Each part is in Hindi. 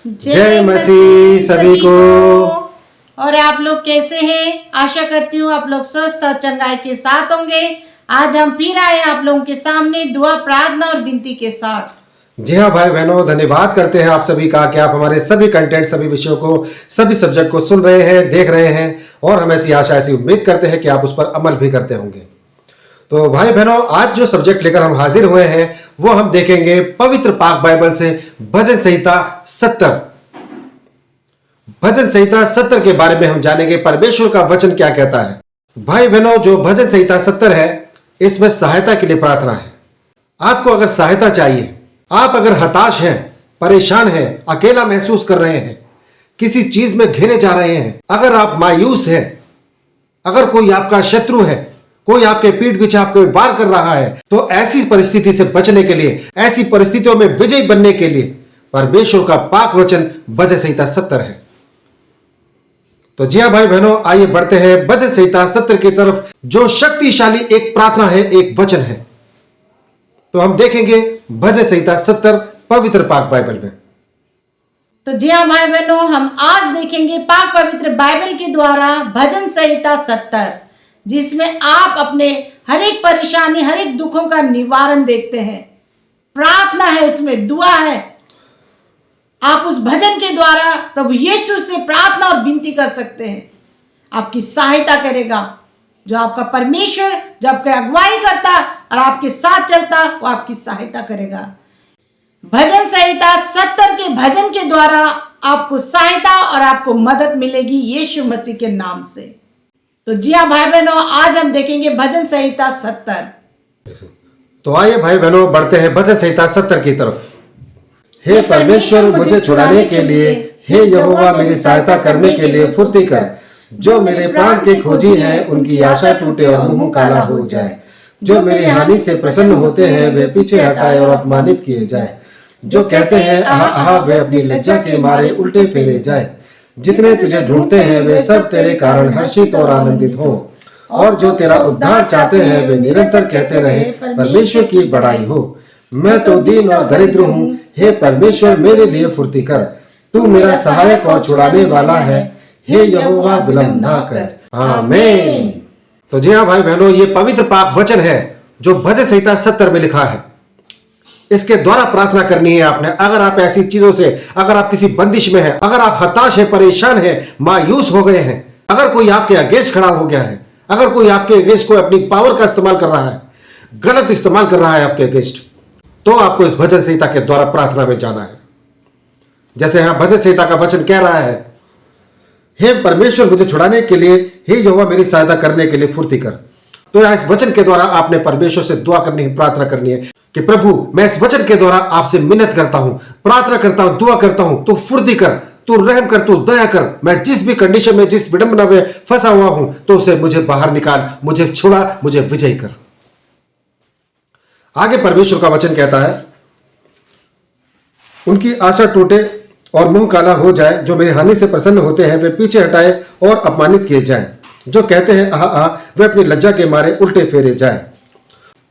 जय मसीह सभी को। और आप लोग कैसे हैं? आशा करती हूँ आप लोग स्वस्थ और चंगाई के साथ होंगे। आज हम फिर आए हैं आप लोगों के सामने दुआ, प्रार्थना और विनती के साथ। जी हाँ भाई बहनों, धन्यवाद करते हैं आप सभी का कि आप हमारे सभी कंटेंट, सभी विषयों को, सभी सब्जेक्ट को सुन रहे हैं, देख रहे हैं और हम ऐसी आशा, ऐसी उम्मीद करते हैं कि आप उस पर अमल भी करते होंगे। तो भाई बहनों, आज जो सब्जेक्ट लेकर हम हाजिर हुए हैं वो हम देखेंगे पवित्र पाक बाइबल से भजन संहिता 70। भजन संहिता 70 के बारे में हम जानेंगे परमेश्वर का वचन क्या कहता है। भाई बहनों, जो भजन संहिता 70 है इसमें सहायता के लिए प्रार्थना है। आपको अगर सहायता चाहिए, आप अगर हताश हैं, परेशान हैं, अकेला महसूस कर रहे हैं, किसी चीज में घिरे जा रहे हैं, अगर आप मायूस हैं, अगर कोई आपका शत्रु है, कोई आपके पीठ पीछे आपको वार कर रहा है, तो ऐसी परिस्थिति से बचने के लिए, ऐसी परिस्थितियों में विजयी बनने के लिए परमेश्वर का पाक वचन भजन संहिता 70 है। तो जी हाँ भाई बहनों, आइए बढ़ते हैं भजन संहिता 70 की तरफ, जो शक्तिशाली एक प्रार्थना है, एक वचन है। तो हम देखेंगे भजन संहिता 70 पवित्र पाक बाइबल में। तो जी हाँ भाई बहनों, हम आज देखेंगे पाक पवित्र बाइबल के द्वारा भजन संहिता 70, जिसमें आप अपने हर एक परेशानी, हर एक दुखों का निवारण देखते हैं। प्रार्थना है, उसमें दुआ है। आप उस भजन के द्वारा प्रभु यीशु से प्रार्थना और विनती कर सकते हैं। आपकी सहायता करेगा। जो आपका परमेश्वर, जो आपकी अगुवाई करता और आपके साथ चलता, वो आपकी सहायता करेगा। भजन संहिता 70 के भजन के द्वारा आपको सहायता और आपको मदद मिलेगी यीशु मसीह के नाम से। तो जी हाँ भाई बहनों, आज हम देखेंगे भजन संहिता 70। तो आइए भाई बहनों, बढ़ते हैं भजन संहिता 70 की तरफ। हे परमेश्वर, मुझे छुड़ाने के लिए, हे यहोवा मेरी सहायता करने के लिए फुर्ती कर। जो मेरे प्राण के खोजी हैं उनकी आशा टूटे और मुंह काला हो जाए। जो मेरी हानि से प्रसन्न होते हैं वे पीछे हटाए और अपमानित किए जाए। जो कहते हैं आहा आहा, वे अपनी लज्जा के मारे उल्टे फेरे जाए। जितने तुझे ढूंढते हैं वे सब तेरे कारण हर्षित और आनंदित हो। और जो तेरा उद्धार चाहते हैं वे निरंतर कहते रहे परमेश्वर की बड़ाई हो। मैं तो दीन और दरिद्र हूँ, हे परमेश्वर मेरे लिए फुर्ती कर। तू मेरा सहायक और छुड़ाने वाला है, हे यहोवा विलंब ना कर। आमीन। तो जी हाँ भाई बहनों, ये पवित्र पाक वचन है जो भजन संहिता 70 में लिखा है। इसके द्वारा प्रार्थना करनी है आपने। अगर आप ऐसी चीजों से, अगर आप किसी बंदिश में हैं, अगर आप हताश हैं, परेशान हैं, मायूस हो गए हैं, अगर कोई आपके अगेंस्ट खड़ा हो गया है, अगर कोई आपके अगेंस्ट को अपनी पावर का इस्तेमाल कर रहा है, गलत इस्तेमाल कर रहा है आपके अगेंस्ट, तो आपको इस भजन संहिता के द्वारा प्रार्थना में जाना है। जैसे यहां भजन संहिता का वचन कह रहा है, हे परमेश्वर मुझे छुड़ाने के लिए, हे यहोवा मेरी सहायता करने के लिए फुर्ती कर। तो यहां इस वचन के द्वारा आपने परमेश्वर से दुआ करनी है, प्रार्थना करनी है कि प्रभु मैं इस वचन के द्वारा आपसे मिन्नत करता हूं, प्रार्थना करता हूं, दुआ करता हूं, तू फुर्ती कर, तू रहम कर, तू दया कर। मैं जिस भी कंडीशन में, जिस विडंबना में फंसा हुआ हूं, तो उसे मुझे बाहर निकाल, मुझे छुड़ा, मुझे विजयी कर। आगे परमेश्वर का वचन कहता है, उनकी आशा टूटे और मुंह काला हो जाए। जो मेरी हानि से प्रसन्न होते हैं वे पीछे हटाए और अपमानित किए जाएं। जो कहते हैं आहा आहा, वे अपनी लज्जा के मारे उल्टे फेरे जाएं।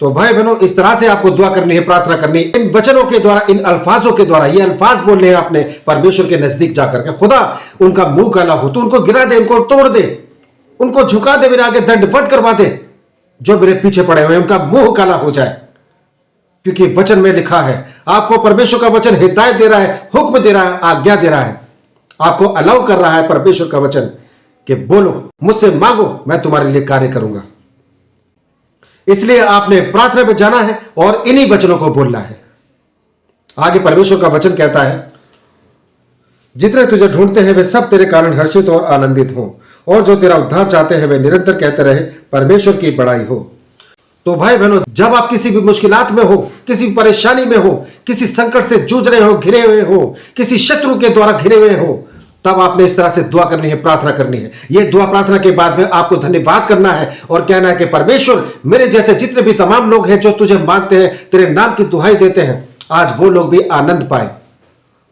तो भाई बहनों, इस तरह से आपको दुआ करनी है, प्रार्थना करनी है, इन वचनों के द्वारा, इन अल्फाजों के द्वारा। ये अल्फाज बोलने हैं आपने परमेश्वर के नजदीक जाकर के। खुदा उनका मुंह काला हो तो उनको गिरा दे, उनको तोड़ दे, उनको झुका दे, मेरे आगे दंडवत करवा दे। जो मेरे पीछे पड़े हुए उनका मुंह काला हो जाए, क्योंकि वचन में लिखा है। आपको परमेश्वर का वचन हिदायत दे रहा है, हुक्म दे रहा है, आज्ञा दे रहा है, आपको अलाउ कर रहा है परमेश्वर का वचन कि बोलो, मुझसे मांगो, मैं तुम्हारे लिए कार्य करूंगा। इसलिए आपने प्रार्थना में जाना है और इन्हीं वचनों को बोलना है। आगे परमेश्वर का वचन कहता है, जितने तुझे ढूंढते हैं वे सब तेरे कारण हर्षित और आनंदित हो। और जो तेरा उद्धार चाहते हैं वे निरंतर कहते रहे परमेश्वर की बड़ाई हो। तो भाई बहनों, जब आप किसी भी मुश्किलात में हो, किसी परेशानी में हो, किसी संकट से जूझ रहे हो, घिरे हुए हो, किसी शत्रु के द्वारा घिरे हुए हो, तब आपने इस तरह से दुआ करनी है, प्रार्थना करनी है। यह दुआ प्रार्थना के बाद में आपको धन्यवाद करना है और कहना है कि परमेश्वर, मेरे जैसे जितने भी तमाम लोग हैं जो तुझे मानते हैं, तेरे नाम की दुहाई देते हैं, आज वो लोग भी आनंद पाए,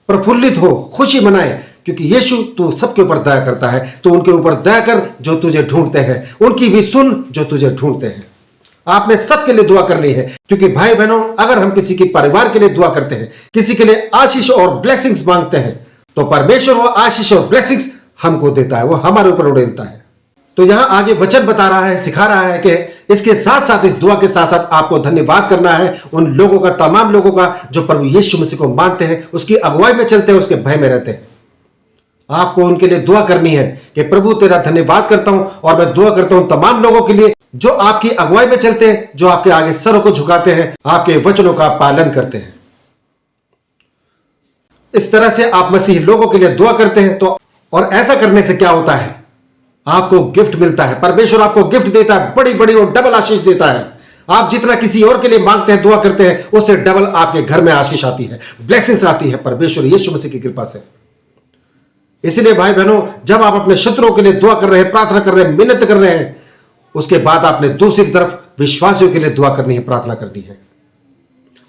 प्रफुल्लित हो, खुशी मनाए, क्योंकि यीशु तू सबके ऊपर दया करता है। तो उनके ऊपर दया कर जो तुझे ढूंढते हैं, उनकी भी सुन जो तुझे ढूंढते हैं। आपने सबके लिए दुआ करनी है, क्योंकि भाई बहनों, अगर हम किसी के परिवार के लिए दुआ करते हैं, किसी के लिए आशीष और ब्लेसिंग्स मांगते हैं, तो परमेश्वर वो आशीष और ब्लेसिंग्स हमको देता है, वो हमारे ऊपर उड़ेलता है। तो यहां आगे वचन बता रहा है, सिखा रहा है कि इसके साथ साथ, इस दुआ के साथ साथ आपको धन्यवाद करना है उन लोगों का, तमाम लोगों का जो प्रभु यीशु मसीह को मानते हैं, उसकी अगुवाई में चलते हैं, उसके भय में रहते हैं। आपको उनके लिए दुआ करनी है कि प्रभु तेरा धन्यवाद करता हूं और मैं दुआ करता हूं तमाम लोगों के लिए जो आपकी अगुवाई में चलते हैं, जो आपके आगे सरों को झुकाते हैं, आपके वचनों का पालन करते हैं। इस तरह से आप मसीह लोगों के लिए दुआ करते हैं तो, और ऐसा करने से क्या होता है, आपको गिफ्ट मिलता है। परमेश्वर आपको गिफ्ट देता है, बड़ी बड़ी और डबल आशीष देता है। आप जितना किसी और के लिए मांगते हैं, दुआ करते हैं, उससे डबल आपके घर में आशीष आती है, ब्लेसिंग्स आती है परमेश्वर यीशु मसीह की कृपा से। इसलिए भाई बहनों, जब आप अपने शत्रुओं के लिए दुआ कर रहे हैं, प्रार्थना कर रहे हैं, मिन्नत कर रहे हैं, उसके बाद आपने दूसरी तरफ विश्वासियों के लिए दुआ करनी है, प्रार्थना करनी है।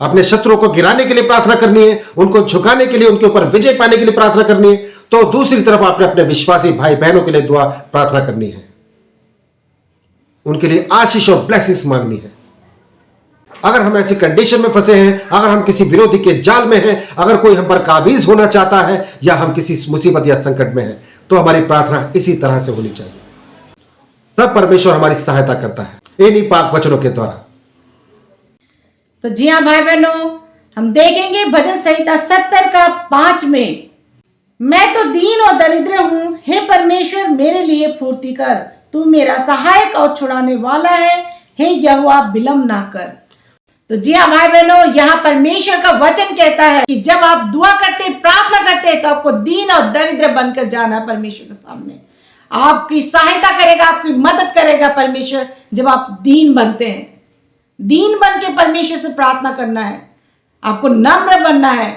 अपने शत्रुओं को गिराने के लिए प्रार्थना करनी है, उनको झुकाने के लिए, उनके ऊपर विजय पाने के लिए प्रार्थना करनी है। तो दूसरी तरफ आपने अपने विश्वासी भाई बहनों के लिए दुआ प्रार्थना करनी है, उनके लिए आशीष और ब्लेसिंग्स मांगनी है। अगर हम ऐसी कंडीशन में फंसे हैं, अगर हम किसी विरोधी के जाल में हैं, अगर कोई हम पर काबिज होना चाहता है, या हम किसी मुसीबत या संकट में हैं, तो हमारी प्रार्थना इसी तरह से होनी चाहिए। तब परमेश्वर हमारी सहायता करता है इन्हीं पाक वचनों के द्वारा। तो जी हाँ भाई बहनों, हम देखेंगे भजन संहिता 70 का 5 में, मैं तो दीन और दरिद्र हूं, हे परमेश्वर मेरे लिए फुर्ती कर, तू मेरा सहायक और छुड़ाने वाला है, हे यहोवा विलंब ना कर। तो जी हाँ भाई बहनों, यहाँ परमेश्वर का वचन कहता है कि जब आप दुआ करते, प्रार्थना करते, तो आपको दीन और दरिद्र बनकर जाना परमेश्वर के सामने। आपकी सहायता करेगा, आपकी मदद करेगा परमेश्वर, जब आप दीन बनते हैं। दीन बन के परमेश्वर से प्रार्थना करना है, आपको नम्र बनना है।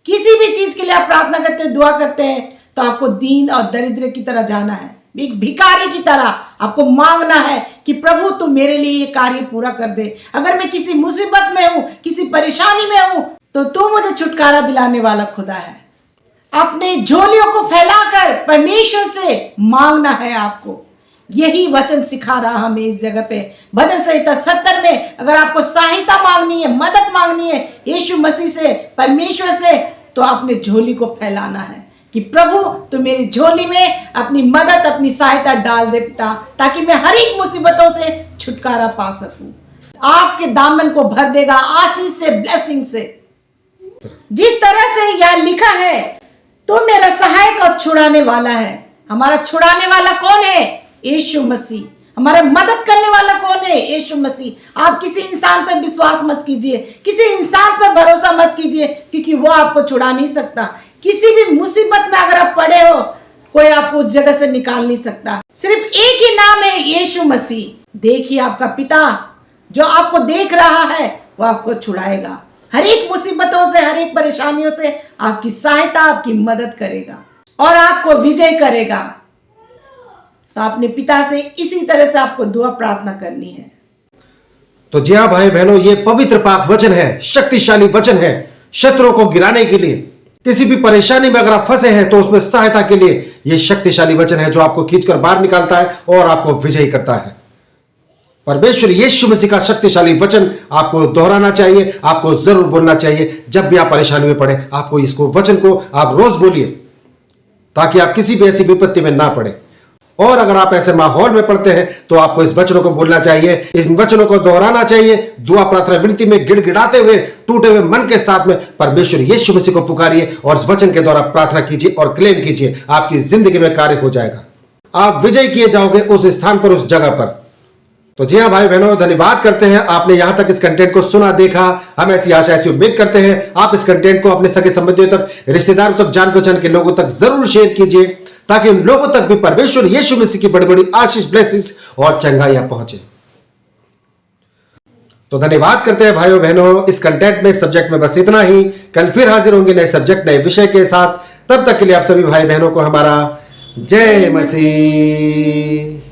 किसी भी चीज के लिए आप प्रार्थना करते हैं, दुआ करते हैं, तो आपको दीन और दरिद्र की तरह जाना है, एक भिखारी की तरह आपको मांगना है कि प्रभु तू मेरे लिए ये कार्य पूरा कर दे। अगर मैं किसी मुसीबत में हूं, किसी परेशानी में हूं, तो तू मुझे छुटकारा दिलाने वाला खुदा है। अपने झोलियों को फैलाकर परमेश्वर से मांगना है आपको। यही वचन सिखा रहा हमें इस जगह पे। भजन संहिता 70 में अगर आपको सहायता मांगनी है, मदद मांगनी है यीशु मसीह से, परमेश्वर से, तो आपने झोली को फैलाना है कि प्रभु तू मेरी झोली में अपनी मदद, अपनी सहायता डाल दे पिता, ताकि मैं हर एक मुसीबतों से छुटकारा पा सकूं। आपके दामन को भर देगा आशीष से, ब्लेसिंग से। जिस तरह से यह लिखा है, तो मेरा सहायक और छुड़ाने वाला है। हमारा छुड़ाने वाला कौन है? यीशु मसीह। हमारा मदद करने वाला कौन है? यीशु मसीह। आप किसी इंसान पर विश्वास मत कीजिए, किसी इंसान पर भरोसा मत कीजिए, क्योंकि वो आपको छुड़ा नहीं सकता। किसी भी मुसीबत में अगर आप पड़े हो, कोई आपको उस जगह से निकाल नहीं सकता। सिर्फ एक ही नाम है, यीशु मसीह। देखिए, आपका पिता जो आपको देख रहा है, वो आपको छुड़ाएगा। हर एक मुसीबतों से, हर एक परेशानियों से आपकी सहायता, आपकी मदद करेगा और आपको विजय करेगा। तो अपने पिता से इसी तरह से आपको दुआ प्रार्थना करनी है। तो जी हाँ भाई बहनों, ये पवित्र पाक वचन है, शक्तिशाली वचन है शत्रुओं को गिराने के लिए। किसी भी परेशानी में अगर आप फंसे हैं, तो उसमें सहायता के लिए ये शक्तिशाली वचन है, जो आपको खींचकर बाहर निकालता है और आपको विजयी करता है। परमेश्वर यीशु मसीह का शक्तिशाली वचन आपको दोहराना चाहिए, आपको जरूर बोलना चाहिए। जब भी आप परेशानी में पड़े, आपको इसको वचन को आप रोज बोलिए, ताकि आप किसी भी ऐसी विपत्ति में ना पड़े। और अगर आप ऐसे माहौल में पड़ते हैं, तो आपको इस वचनों को बोलना चाहिए, इस वचनों को दोहराना चाहिए। दुआ प्रार्थना विनती में गिड़गिड़ाते हुए, टूटे हुए मन के साथ में परमेश्वर यीशु मसीह को पुकारिए और इस वचन के द्वारा प्रार्थना कीजिए और क्लेम कीजिए। आपकी जिंदगी में कार्य हो जाएगा, आप विजय किए जाओगे उस स्थान पर, उस जगह पर। तो जी हाँ भाई बहनों, धन्यवाद करते हैं आपने यहां तक इस कंटेंट को सुना, देखा। हम ऐसी आशा, ऐसी उम्मीद करते हैं आप इस कंटेंट को अपने सगे संबंधियों तक, रिश्तेदारों तक, जान पहचान के लोगों तक जरूर शेयर कीजिए, ताकि उन लोगों तक भी परमेश्वर यीशु मसीह की बड़ी बड़ी आशीष, ब्लेसिंग्स और चंगाइयां पहुंचे। तो धन्यवाद करते हैं भाइयों बहनों। इस कंटेंट में, सब्जेक्ट में बस इतना ही। कल फिर हाजिर होंगे नए सब्जेक्ट, नए विषय के साथ। तब तक के लिए आप सभी भाई बहनों को हमारा जय मसीह।